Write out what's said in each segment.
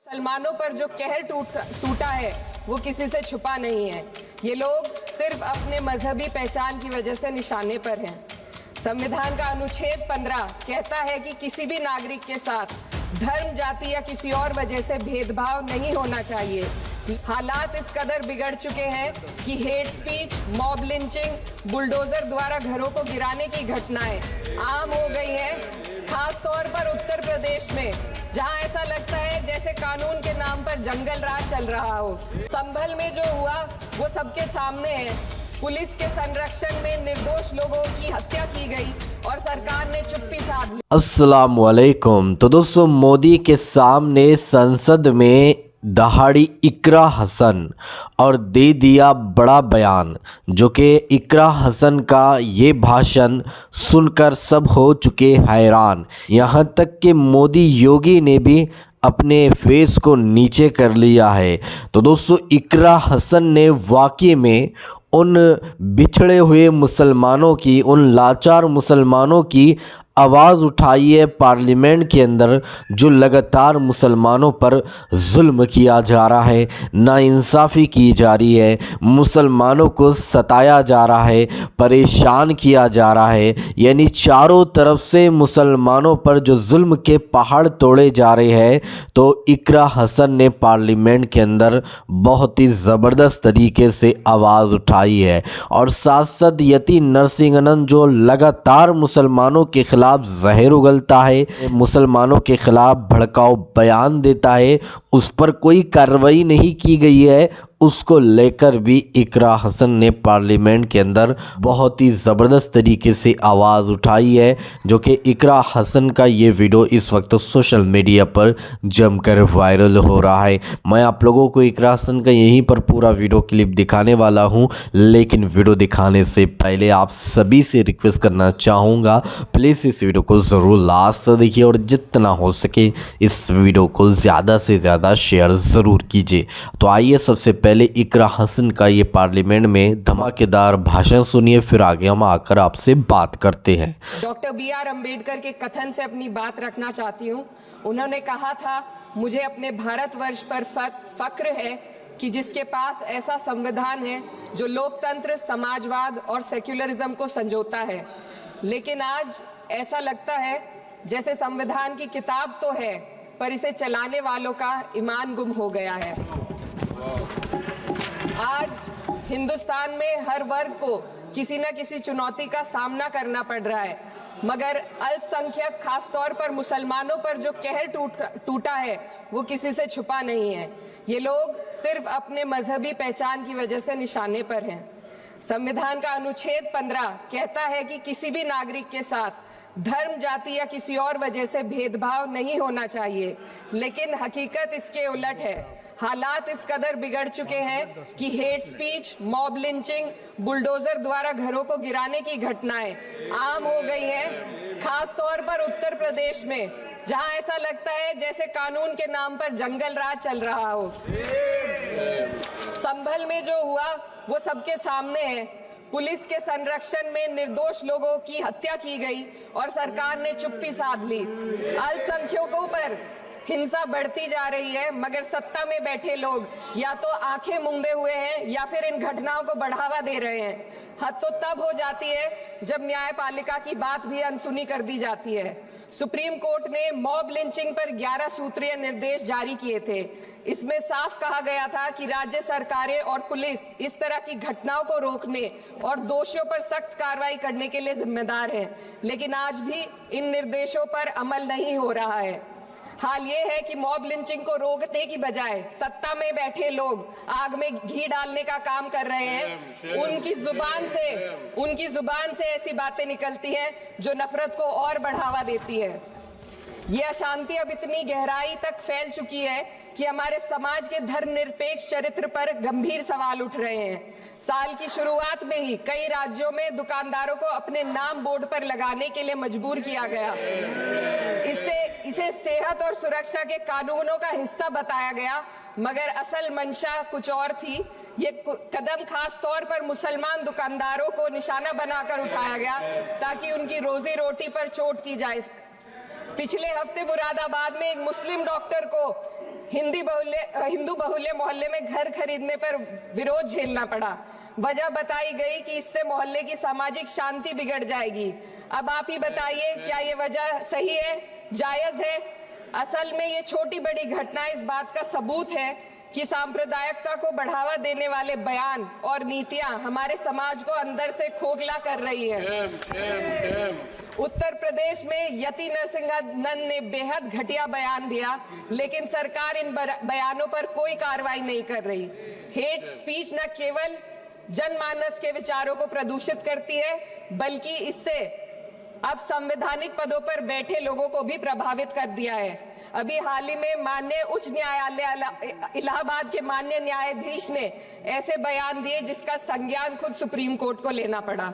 मुसलमानों पर जो कहर टूटा है वो किसी से छुपा नहीं है। ये लोग सिर्फ अपने मजहबी पहचान की वजह से निशाने पर हैं। संविधान का अनुच्छेद 15 कहता है कि किसी भी नागरिक के साथ धर्म, जाति या किसी और वजह से भेदभाव नहीं होना चाहिए। हालात इस कदर बिगड़ चुके हैं कि hate speech, mob lynching, bulldozer द्वारा घरों को गिराने की घटनाएं आम हो गई हैं, खास तौर पर उत्तर प्रदेश में, जहां ऐसा लगता है जैसे कानून के नाम पर जंगल राज चल रहा हो। संभल में जो हुआ वो सबके सामने है। पुलिस के संरक्षण में निर्दोष लोगों की हत्या की गई और सरकार ने चुप्पी साध ली। अस्सलाम वालेकुम। तो दोस्तों, मोदी के सामने संसद में दहाड़ी इकरा हसन और दे दिया बड़ा बयान, जो कि इकरा हसन का ये भाषण सुनकर सब हो चुके हैरान। यहाँ तक कि मोदी योगी ने भी अपने फेस को नीचे कर लिया है। तो दोस्तों, इकरा हसन ने वाकई में उन बिछड़े हुए मुसलमानों की, उन लाचार मुसलमानों की आवाज़ उठाई है पार्लियामेंट के अंदर, जो लगातार मुसलमानों पर जुल्म किया जा रहा है, नाइंसाफ़ी की जा रही है, मुसलमानों को सताया जा रहा है, परेशान किया जा रहा है। यानी चारों तरफ से मुसलमानों पर जो जुल्म के पहाड़ तोड़े जा रहे हैं। तो इकरा हसन ने पार्लियामेंट के अंदर बहुत ही ज़बरदस्त तरीके से आवाज़ उठाई है। और सांसद यति नरसिंहन, जो लगातार मुसलमानों के खिलाफ जहर उगलता है, मुसलमानों के खिलाफ भड़काऊ बयान देता है, उस पर कोई कार्रवाई नहीं की गई है, उसको लेकर भी इकरा हसन ने पार्लियामेंट के अंदर बहुत ही ज़बरदस्त तरीके से आवाज़ उठाई है। जो कि इकरा हसन का ये वीडियो इस वक्त सोशल मीडिया पर जमकर वायरल हो रहा है। मैं आप लोगों को इकरा हसन का यहीं पर पूरा वीडियो क्लिप दिखाने वाला हूं, लेकिन वीडियो दिखाने से पहले आप सभी से रिक्वेस्ट करना चाहूँगा, प्लीज़ इस वीडियो को ज़रूर लास्ट तक देखिए और जितना हो सके इस वीडियो को ज़्यादा से ज़्यादा शेयर ज़रूर कीजिए। तो आइए सबसे पहले इकरा हसन का ये पार्लियामेंट में धमाकेदार भाषण सुनिए, फिर आगे हम आकर आपसे बात करते हैं। डॉक्टर BR अम्बेडकर के कथन से अपनी बात रखना चाहती हूँ। उन्होंने कहा था, मुझे अपने भारतवर्ष पर फक्र है कि जिसके पास ऐसा संविधान है जो लोकतंत्र, समाजवाद और सेक्युलरिज्म को संजोता है। लेकिन आज ऐसा लगता है जैसे संविधान की किताब तो है, पर इसे चलाने वालों का ईमान गुम हो गया है। आज हिंदुस्तान में हर वर्ग को किसी न किसी चुनौती का सामना करना पड़ रहा है, मगर अल्पसंख्यक, खासतौर पर मुसलमानों पर जो कहर टूटा है वो किसी से छुपा नहीं है। ये लोग सिर्फ अपने मजहबी पहचान की वजह से निशाने पर हैं। संविधान का अनुच्छेद 15 कहता है कि किसी भी नागरिक के साथ धर्म, जाति या किसी और वजह से भेदभाव नहीं होना चाहिए, लेकिन हकीकत इसके उलट है। हालात इस कदर बिगड़ चुके हैं कि hate speech, mob lynching, bulldozer द्वारा घरों को गिराने की घटनाएं आम हो गई हैं, खास तौर पर उत्तर प्रदेश में, जहां ऐसा लगता है जैसे कानून के नाम पर जंगल राज चल रहा हो। संभल में जो हुआ वो सबके सामने है। पुलिस के संरक्षण में निर्दोष लोगों की हत्या की गई और सरकार ने चुप्पी साध ली। अल्पसंख्यकों पर हिंसा बढ़ती जा रही है, मगर सत्ता में बैठे लोग या तो आंखें मूंदे हुए हैं या फिर इन घटनाओं को बढ़ावा दे रहे हैं। हद तो तब हो जाती है जब न्यायपालिका की बात भी अनसुनी कर दी जाती है। सुप्रीम कोर्ट ने मॉब लिंचिंग पर 11 सूत्रीय निर्देश जारी किए थे। इसमें साफ कहा गया था कि राज्य सरकारें और पुलिस इस तरह की घटनाओं को रोकने और दोषियों पर सख्त कार्रवाई करने के लिए जिम्मेदार हैं, लेकिन आज भी इन निर्देशों पर अमल नहीं हो रहा है। हाल ये है कि मॉब लिंचिंग को रोकने की बजाय सत्ता में बैठे लोग आग में घी डालने का काम कर रहे हैं। उनकी जुबान से ऐसी बातें निकलती हैं जो नफरत को और बढ़ावा देती है। ये अशांति अब इतनी गहराई तक फैल चुकी है कि हमारे समाज के धर्मनिरपेक्ष चरित्र पर गंभीर सवाल उठ रहे हैं। साल की शुरुआत में ही कई राज्यों में दुकानदारों को अपने नाम बोर्ड पर लगाने के लिए मजबूर किया गया। इसे सेहत और सुरक्षा के कानूनों का हिस्सा बताया गया, मगर असल मंशा कुछ और थी। ये कदम खास तौर पर मुसलमान दुकानदारों को निशाना बनाकर उठाया गया ताकि उनकी रोजी रोटी पर चोट की जाए। पिछले हफ्ते मुरादाबाद में एक मुस्लिम डॉक्टर को हिंदू बहुल्य मोहल्ले में घर खरीदने पर विरोध झेलना पड़ा। वजह बताई गई कि इससे मोहल्ले की सामाजिक शांति बिगड़ जाएगी। अब आप ही बताइए, क्या ये वजह सही है, जायज है? असल में ये छोटी बड़ी घटना इस बात का सबूत है कि सांप्रदायिकता को बढ़ावा देने वाले बयान और नीतियां हमारे समाज को अंदर से खोखला कर रही है। उत्तर प्रदेश में यति नरसिंहानंद ने बेहद घटिया बयान दिया, लेकिन सरकार इन बयानों पर कोई कार्रवाई नहीं कर रही। हेट स्पीच न केवल जनमानस के विचारों को प्रदूषित करती है, बल्कि इससे अब संवैधानिक पदों पर बैठे लोगों को भी प्रभावित कर दिया है। अभी हाल ही में माननीय उच्च न्यायालय इलाहाबाद के माननीय न्यायाधीश ने ऐसे बयान दिए जिसका संज्ञान खुद सुप्रीम कोर्ट को लेना पड़ा।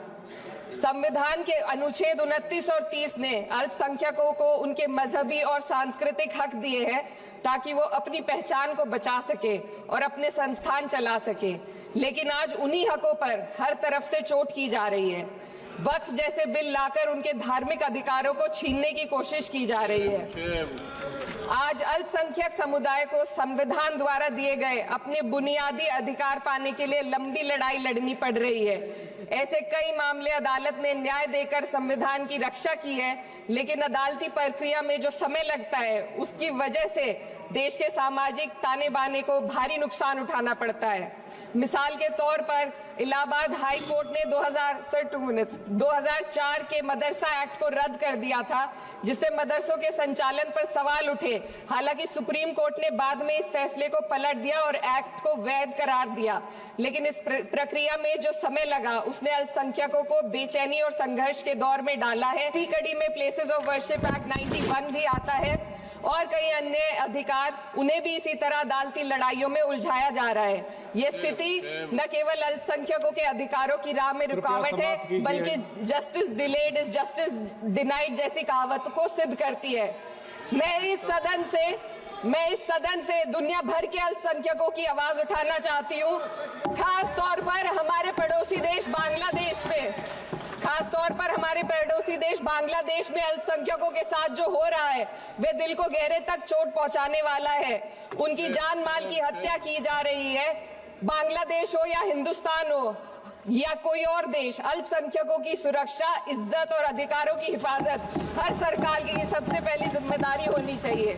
संविधान के अनुच्छेद 29 और 30 ने अल्पसंख्यकों को उनके मजहबी और सांस्कृतिक हक दिए हैं ताकि वो अपनी पहचान को बचा सके और अपने संस्थान चला सके, लेकिन आज उन्हीं हकों पर हर तरफ से चोट की जा रही है। वक्फ जैसे बिल लाकर उनके धार्मिक अधिकारों को छीनने की कोशिश की जा रही है। आज अल्पसंख्यक समुदाय को संविधान द्वारा दिए गए अपने बुनियादी अधिकार पाने के लिए लंबी लड़ाई लड़नी पड़ रही है। ऐसे कई मामले अदालत ने न्याय देकर संविधान की रक्षा की है, लेकिन अदालती प्रक्रिया में जो समय लगता है उसकी वजह से देश के सामाजिक ताने बाने को भारी नुकसान उठाना पड़ता है। मिसाल के तौर पर इलाहाबाद हाई कोर्ट ने 2004 के मदरसा एक्ट को रद्द कर दिया था, जिससे मदरसों के संचालन पर सवाल उठे। हालांकि सुप्रीम कोर्ट ने बाद में इस फैसले को पलट दिया और एक्ट को वैध करार दिया, लेकिन इस प्रक्रिया में जो समय लगा उसने अल्पसंख्यकों को बेचैनी और संघर्ष के दौर में डाला है। इसी कड़ी में प्लेसेस ऑफ वर्शिप एक्ट 91 भी आता है और कई अन्य अधिकार, उन्हें भी इसी तरह अदालती लड़ाइयों में उलझाया जा रहा है। ये स्थिति न केवल अल्पसंख्यकों के अधिकारों की राह में रुकावट है, बल्कि justice delayed is justice denied जैसी कहावत को सिद्ध करती है। मैं इस सदन से दुनिया भर के अल्पसंख्यकों की आवाज उठाना चाहती हूँ, खास तौर पर हमारे पड़ोसी देश बांग्लादेश में अल्पसंख्यकों के साथ जो हो रहा है वे दिल को गहरे तक चोट पहुंचाने वाला है। उनकी जान माल की हत्या की जा रही है। बांग्लादेश हो या हिंदुस्तान हो या कोई और देश, अल्पसंख्यकों की सुरक्षा, इज्जत और अधिकारों की हिफाजत हर सरकार की सबसे पहली जिम्मेदारी होनी चाहिए।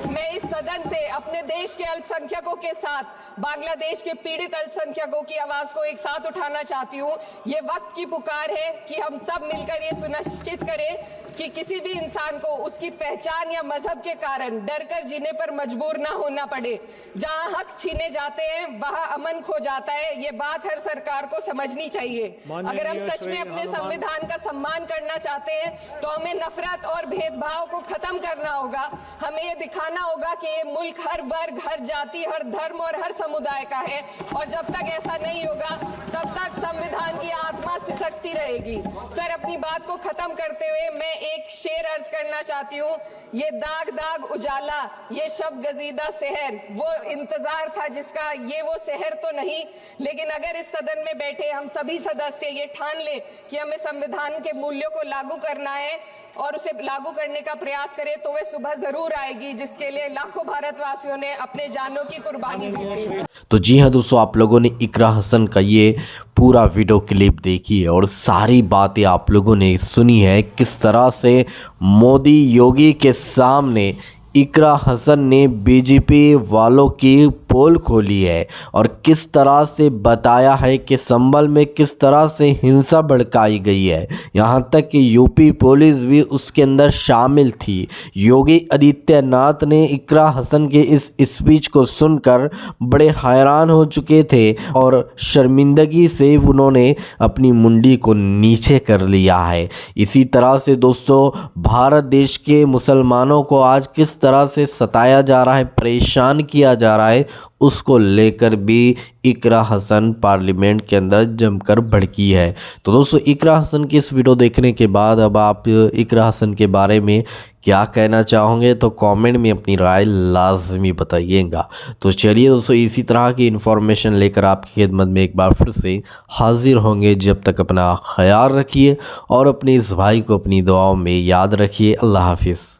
मैं इस सदन से अपने देश के अल्पसंख्यकों के साथ बांग्लादेश के पीड़ित अल्पसंख्यकों की आवाज को एक साथ उठाना चाहती हूँ। ये वक्त की पुकार है कि हम सब मिलकर ये सुनिश्चित करें कि किसी भी इंसान को उसकी पहचान या मजहब के कारण डर कर जीने पर मजबूर ना होना पड़े। जहाँ हक छीने जाते हैं वहाँ अमन खो जाता है। ये बात हर सरकार को समझनी चाहिए। अगर हम सच में अपने संविधान का सम्मान करना चाहते हैं तो हमें नफरत और भेदभाव को खत्म करना होगा। हमें ये दिखाना होगा कि ये मुल्क हर वर्ग, हर जाति, हर धर्म और हर समुदाय का है, और जब तक ऐसा नहीं होगा तब तक संविधान की आत्मा सिसकती रहेगी। सर, अपनी बात को खत्म करते हुए मैं एक शेर अर्ज करना चाहती हूँ। ये दाग दाग उजाला, ये शब गजीदा शहर, वो इंतजार था जिसका ये वो शहर तो नहीं। लेकिन अगर इस सदन में बैठे हम सभी सदस्य ये ठान ले कि हमें संविधान के मूल्यों को लागू करना है और उसे लागू करने का प्रयास करें, तो वह सुबह जरूर आएगी जिसके लिए लाखों भारतवासियों ने अपने जानों की कुर्बानी दी थी। तो जी हाँ दोस्तों, आप लोगों ने इकरा हसन का ये पूरा वीडियो क्लिप देखी है और सारी बातें आप लोगों ने सुनी है। किस तरह से मोदी योगी के सामने इकरा हसन ने बीजेपी वालों की पोल खोली है और किस तरह से बताया है कि संभल में किस तरह से हिंसा भड़काई गई है। यहाँ तक कि यूपी पुलिस भी उसके अंदर शामिल थी। योगी आदित्यनाथ ने इकरा हसन के इस स्पीच को सुनकर बड़े हैरान हो चुके थे और शर्मिंदगी से उन्होंने अपनी मुंडी को नीचे कर लिया है। इसी तरह से दोस्तों, भारत देश के मुसलमानों को आज किस तरह से सताया जा रहा है, परेशान किया जा रहा है, उसको लेकर भी इकरा हसन पार्लियामेंट के अंदर जमकर भड़की है। तो दोस्तों, इकरा हसन की इस वीडियो देखने के बाद अब आप इकरा हसन के बारे में क्या कहना चाहोगे तो कमेंट में अपनी राय लाजमी बताइएगा। तो चलिए दोस्तों, इसी तरह की इन्फॉर्मेशन लेकर आपकी खिदमत में एक बार फिर से हाजिर होंगे। जब तक अपना ख्याल रखिए और अपने इस भाई को अपनी दुआओं में याद रखिए। अल्लाह हाफिज़।